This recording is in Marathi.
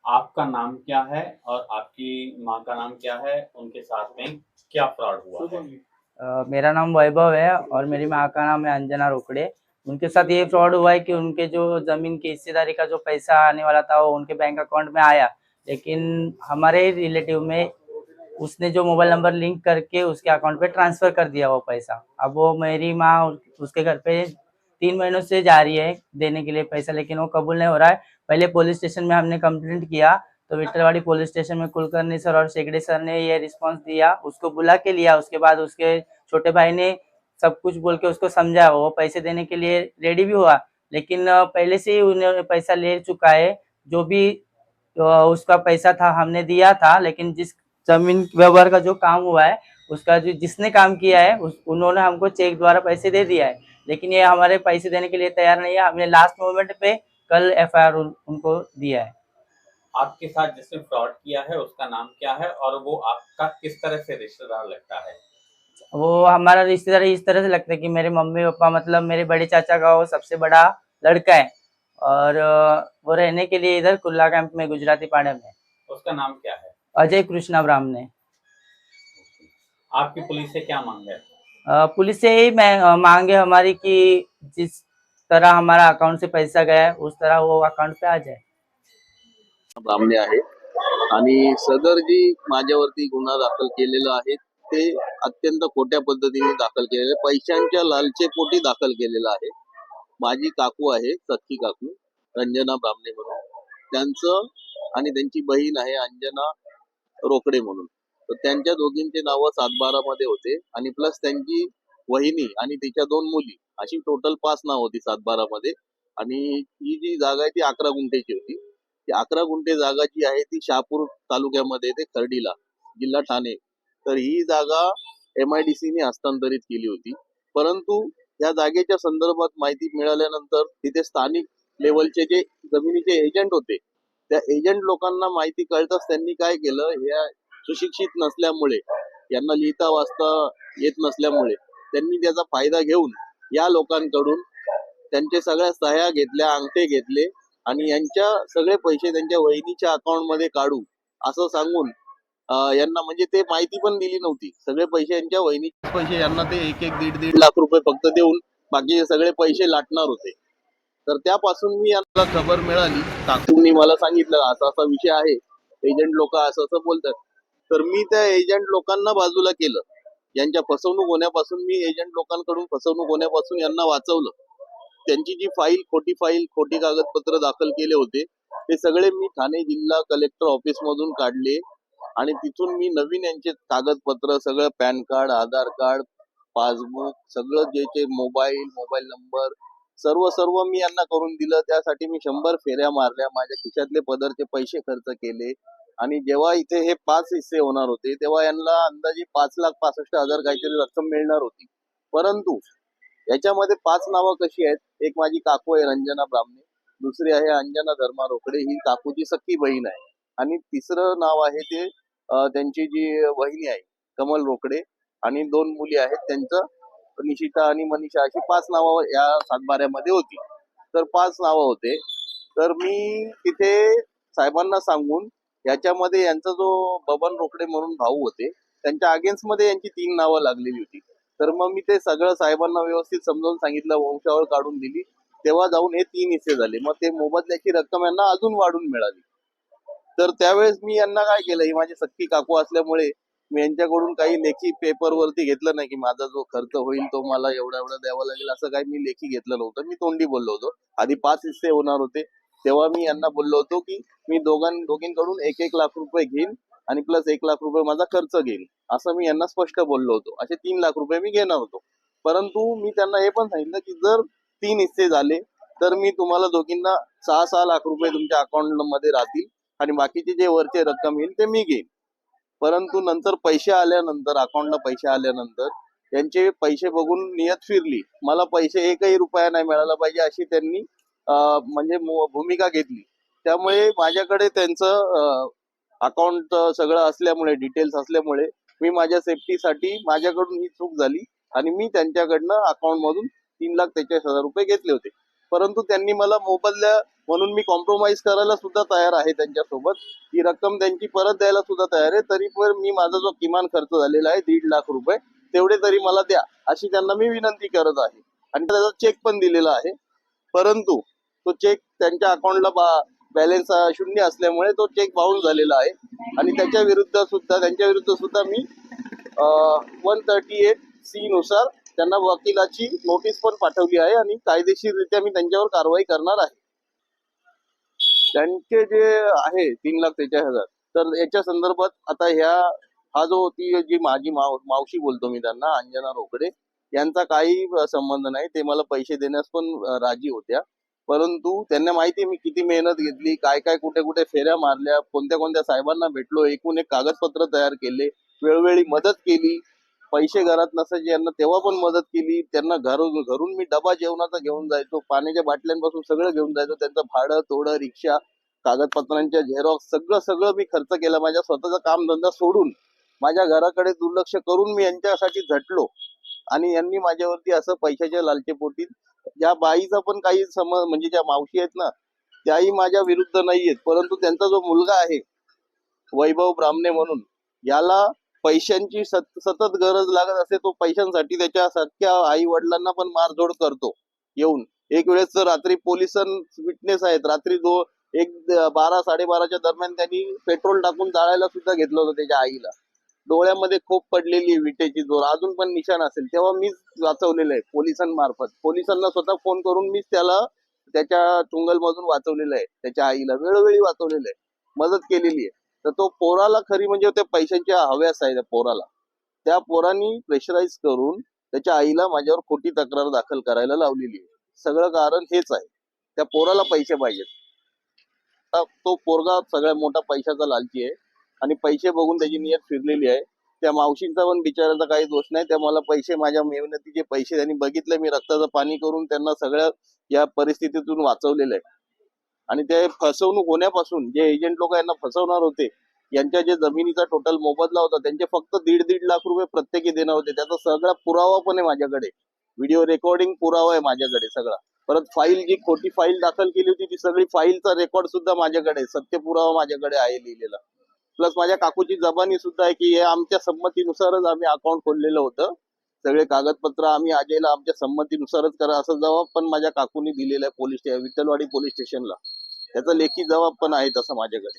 आपका नाम क्या है और आपकी माँ का नाम क्या है? उनके साथ में क्या फ्रॉड हुआ है? मेरा नाम वैभव है और मेरी माँ का नाम है अंजना रोकड़े। उनके साथ ये फ्रॉड हुआ है कि उनके जो जमीन की हिस्सेदारी का जो पैसा आने वाला था वो उनके बैंक अकाउंट में आया, लेकिन हमारे रिलेटिव में उसने जो मोबाइल नंबर लिंक करके उसके अकाउंट पे ट्रांसफर कर दिया वो पैसा। अब वो मेरी माँ उसके घर पे 3 महीनों से जा रही है देने के लिए पैसा, लेकिन वो कबूल नहीं हो रहा है। पहले पुलिस स्टेशन में हमने कंप्लेंट किया तो विठलवाड़ी पुलिस स्टेशन में कुलकर्णी सर और शेगड़े सर ने ये रिस्पांस दिया, उसको बुला के लिया। उसके बाद उसके छोटे भाई ने सब कुछ बोल के उसको समझा, वो पैसे देने के लिए रेडी भी हुआ, लेकिन पहले से ही उन्होंने पैसा ले चुका है। जो भी उसका पैसा था हमने दिया था, लेकिन जिस जमीन व्यवहार का जो काम हुआ है उसका जो जिसने काम किया है उन्होंने हमको चेक द्वारा पैसे दे दिया है, लेकिन ये हमारे पैसे देने के लिए तैयार नहीं है। हमने लास्ट मोमेंट पे कल एफआईआर उनको दिया है। आपके साथ जिसने फ्रॉड किया है उसका नाम क्या है और वो आपका किस तरह से रिश्तेदार लगता है? वो हमारा रिश्तेदार इस तरह से लगता है कि मेरे मम्मी पापा मतलब मेरे बड़े चाचा का वो सबसे बड़ा लड़का है, और वो रहने के लिए इधर कुल्ला कैंप में गुजराती पाड़े में। उसका नाम क्या है? अजय कृष्णा ब्राह्मणे। आपकी पुलिस से क्या मांग है? पुलिस से यही मांग है हमारी कि जिस तरह हमारा अकाउंट से पैसा गया है उस तरह वो अकाउंट पे आ जाए। ब्राह्मणे आहे आणि सदर जी माझ्यावरती गुन्हा दाखल केलेला आहे ते अत्यंत खोट्या पद्धतीने दाखल केलेले, पैशांच्या लालचेपोटी दाखल केलेला आहे। माझी काकू आहे, सख्खी काकू रंजना ब्राह्मणे म्हणून, त्यांचं आणि त्यांची बहीण आहे अंजना रोकडे म्हणून, तर त्यांच्या दोघींचे नाव 7/12 मध्ये होते आणि प्लस त्यांची वहिनी आणि तिच्या 2 मुली, अशी टोटल 5 नाव होती 7/12 मध्ये। आणि ही जी जागा आहे ती 11 गुंठेची होती। ती 11 गुंठे जागा जी आहे ती शहापूर तालुक्यामध्ये ते खर्डीला, जिल्हा ठाणे। तर ही जागा MIDC ने हस्तांतरित केली होती, परंतु या जागेच्या संदर्भात माहिती मिळाल्यानंतर तिथे स्थानिक लेवलचे जे जमिनीचे एजंट होते, त्या एजंट लोकांना माहिती कळताच त्यांनी काय केलं, या सुशिक्षित नसल्यामुळे, यांना लिहिता वाचता येत नसल्यामुळे त्यांनी त्याचा फायदा घेऊन या लोकांकडून त्यांचे सगळ्या सह्या घेतल्या, अंगठे घेतले आणि यांच्या सगळे पैसे त्यांच्या वहिनीच्या अकाउंट मध्ये काढू असं सांगून यांना, म्हणजे ते माहिती पण दिली नव्हती, सगळे पैसे यांच्या वहिनीचे पैसे यांना ते 1-1, 1.5 लाख रुपये फक्त देऊन बाकीचे सगळे पैसे लाटणार होते। तर त्यापासून मी यांना खबर मिळाली, काकूंनी मला सांगितलं असा असा विषय आहे, एजंट लोक असं असं बोलतात। तर मी त्या एजंट लोकांना बाजूला केलं, यांच्या फसवणूक होण्यापासून, मी एजंट लोकांकडून फसवणूक होण्यापासून यांना वाचवलं। त्यांची जी फाईल, खोटी कागदपत्र दाखल केले होते ते सगळे मी ठाणे जिल्हा कलेक्टर ऑफिस मधून काढले आणि तिथून मी नवीन यांचे कागदपत्र सगळं, पॅन कार्ड, आधार कार्ड, पासबुक, सगळं जे मोबाईल नंबर सर्व मी यांना करून दिलं। त्यासाठी मी 100 फेऱ्या मारल्या, माझ्या खिशातले पदरचे पैसे खर्च केले आणि जेव्हा इथे हे 5 हिस्से होणार होते तेव्हा यांना अंदाजे 5,65,000 काहीतरी रक्कम मिळणार होती। परंतु याच्यामध्ये 5 नावं कशी आहेत, एक माझी काकू आहे रंजना ब्राह्मणे, दुसरी आहे अंजना धर्मा रोकडे, ही काकूची सख्खी बहीण आहे, आणि तिसरं नाव आहे ते त्यांची जी वहिनी आहे कमल रोकडे, आणि 2 मुली आहेत त्यांचं निशिता आणि मनीषा, अशी 5 नावं या 7/12 मध्ये होती। तर 5 नावं होते। तर मी तिथे साहेबांना सांगून याच्यामध्ये यांचा जो बबन रोकडे म्हणून भाऊ होते त्यांच्या अगेन्स्ट मध्ये यांची 3 नावं लागलेली होती। तर मग मी ते सगळं साहेबांना व्यवस्थित समजावून सांगितलं, वंशावळ काढून दिली, तेव्हा जाऊन हे 3 हिस्से झाले। मग ते मोबदल्याची रक्कम यांना अजून वाढून मिळाली। तर त्यावेळेस मी यांना काय केलं, ही माझी सख्खी काकू असल्यामुळे मी यांच्याकडून काही लेखी पेपर वरती घेतलं नाही की माझा जो खर्च होईल तो मला एवढा द्यावा लागेल, असं काही मी लेखी घेतलं नव्हतं। मी तोंडी बोललो होतो। आधी 5 हिस्से होणार होते तेव्हा मी यांना बोललो होतो की मी दोघींकडून 1-1 लाख रुपये घेईन आणि प्लस 1 लाख रुपये माझा खर्च घेईन, असं मी यांना स्पष्ट बोललो होतो। असे 3 लाख रुपये मी घेणार होतो। परंतु मी त्यांना हे पण सांगितलं की जर 3 हिस्से झाले तर मी तुम्हाला दोघींना 6-6 लाख रुपये तुमच्या अकाउंट मध्ये राहतील आणि बाकीचे जे वरचे रक्कम येईल ते मी घेईन। परंतु नंतर पैसे आल्यानंतर, अकाउंटला पैसे आल्यानंतर यांचे पैसे बघून नियत फिरली, मला पैसे 1ही रुपया नाही मिळाला पाहिजे अशी त्यांनी म्हणजे भूमिका घेतली। त्यामुळे माझ्याकडे त्यांचं अकाउंट सगळं असल्यामुळे, डिटेल्स असल्यामुळे मी माझ्या सेफ्टीसाठी, माझ्याकडून ही चूक झाली आणि मी त्यांच्याकडनं अकाउंट मधून 3,43,000 रुपये घेतले होते। परंतु त्यांनी मला मोबदला म्हणून मी कॉम्प्रोमाइज करायला सुद्धा तयार आहे त्यांच्यासोबत. ही रक्कम त्यांची परत द्यायला सुद्धा तयार आहे. तरी पण मी माझा जो किमान खर्च झालेला आहे 1.5 लाख रुपये तेवढे तरी मला द्या अशी त्यांना मी विनंती करत आहे. आणि त्याचा चेक पण दिलेला आहे, परंतु तो चेक त्यांच्या अकाउंटला बॅलन्स शून्य असल्यामुळे तो चेक बाउन्स झालेला आहे. आणि त्यांच्या विरुद्ध सुद्धा मी 138C नुसार त्यांना वकिलाची नोटीस पण पाठवली आहे आणि कायदेशीररित्या मी त्यांच्यावर कारवाई करणार आहे. त्यांचे जे आहे 3,43,000 तर याच्या संदर्भात आता हा जो ती जी माझी मावशी बोलतो मी त्यांना, अंजना रोकडे, यांचा काही संबंध नाही. ते मला पैसे देण्यास पण राजी होत्या, परंतु त्यांना माहिती मी किती मेहनत घेतली, काय काय कुठे कुठे फेऱ्या मारल्या, कोणत्या कोणत्या साहेबांना भेटलो, एकूण एक कागदपत्र तयार केले, वेळोवेळी मदत केली. पैसे घरात नसायचे यांना तेव्हा पण मदत केली. त्यांना घरून मी डबा जेवणाचा घेऊन जायचो, पाण्याच्या बाटल्यांपासून सगळं घेऊन जायचो. त्यांचं भाडं तोडं, रिक्षा, कागदपत्रांच्या झेरॉक्स सगळं मी खर्च केला. माझ्या स्वतःचा कामधंदा सोडून माझ्या घराकडे दुर्लक्ष करून मी यांच्यासाठी झटलो आणि यांनी माझ्यावरती असं पैशाच्या लालचेपोटी, या बाईचा पण काही म्हणजे ज्या मावशी आहेत ना त्याही माझ्या विरुद्ध नाहीयेत, परंतु त्यांचा जो मुलगा आहे वैभव ब्राह्मणे म्हणून, याला पैशांची सतत गरज लागत असते. तो पैशांसाठी त्याच्या सख्या आई वडिलांना पण मारझोड करतो येऊन. एक वेळेस तर रात्री विटनेस आहेत, रात्री 12-12:30च्या दरम्यान त्यांनी पेट्रोल टाकून जाळायला सुद्धा घेतलं होतं त्याच्या आईला. डोळ्यामध्ये खोप पडलेली विटेची जोर, अजून पण निशाण असेल. तेव्हा मीच वाचवलेलं आहे पोलिसांमार्फत. पोलिसांना स्वतः फोन करून मीच त्याला त्याच्या टुंगलमधून वाचवलेलं आहे. त्याच्या आईला वेळोवेळी वाचवलेलं आहे, मदत केलेली आहे. तर तो पोराला खरी म्हणजे त्या पैशांच्या हव्यास आहे त्या पोराला. त्या पोरांनी प्रेशराईज करून त्याच्या आईला माझ्यावर खोटी तक्रार दाखल करायला लावलेली आहे. सगळं कारण हेच आहे, त्या पोराला पैसे पाहिजेत. तो पोरगा सगळ्यात मोठा पैशाचा लालची आहे आणि पैसे बघून त्याची नियत फिरलेली आहे. त्या मावशींचा पण बिचाराचा काही दोष नाही. त्या मला पैसे, माझ्या मेहनतीचे पैसे त्यांनी बघितले. मी रक्ताचं पाणी करून त्यांना सगळ्या या परिस्थितीतून वाचवलेलं आहे. आणि ते फसवणूक होण्यापासून जे एजंट लोक यांना फसवणार होते, यांच्या जे जमिनीचा टोटल मोबदला होता त्यांचे फक्त 1.5 लाख रुपये प्रत्येकी देणार होते. त्याचा सगळा पुरावा पण आहे माझ्याकडे, व्हिडिओ रेकॉर्डिंग पुरावा आहे माझ्याकडे सगळा. परत फाईल, जी खोटी फाईल दाखल केली होती ती सगळी फाईलचा रेकॉर्ड सुद्धा माझ्याकडे, सत्य पुरावा माझ्याकडे आहे लिहिलेला. प्लस माझ्या काकूची जबानी सुद्धा आहे की हे आमच्या संमतीनुसारच आम्ही अकाउंट खोललेलं होतं. सगळे कागदपत्र आम्ही अजयला आमच्या संमतीनुसारच करा असं जबाब पण माझ्या काकूनी दिलेला आहे विठ्ठलवाडी पोलीस स्टेशनला. त्याचा लेखी जबाब पण आहे तसा माझ्याकडे.